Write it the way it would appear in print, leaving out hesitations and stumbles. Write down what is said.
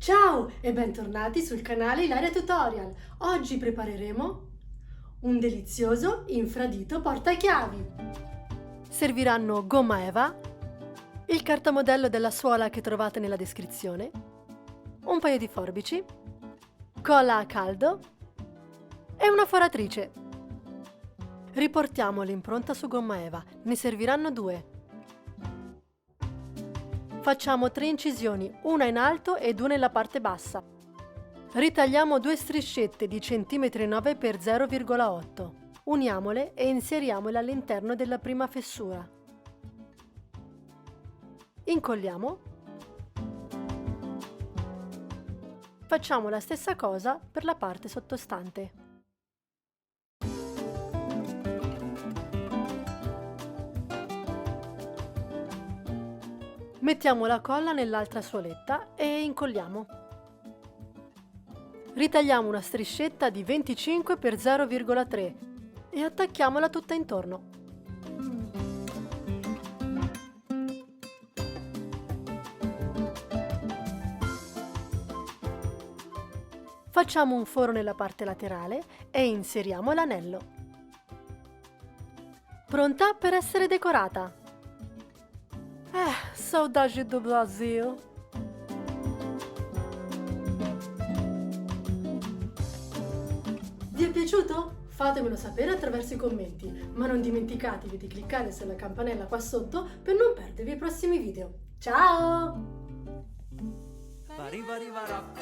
Ciao e bentornati sul canale Ilaria Tutorial. Oggi prepareremo un delizioso infradito portachiavi. Serviranno gomma eva, il cartamodello della suola che trovate nella descrizione, un paio di forbici, colla a caldo e una foratrice. Riportiamo l'impronta su gomma eva, ne serviranno 2. Facciamo 3 incisioni, una in alto ed una nella parte bassa. Ritagliamo 2 striscette di 1,9 cm x 0,8. Uniamole e inseriamole all'interno della prima fessura. Incolliamo. Facciamo la stessa cosa per la parte sottostante. Mettiamo la colla nell'altra suoletta e incolliamo. Ritagliamo una striscetta di 25 x 0,3 e attacchiamola tutta intorno. Facciamo un foro nella parte laterale e inseriamo l'anello. Pronta per essere decorata! Saudade do Brasil! Vi è piaciuto? Fatemelo sapere attraverso i commenti, ma non dimenticatevi di cliccare sulla campanella qua sotto per non perdervi i prossimi video. Ciao! Bari bari barap.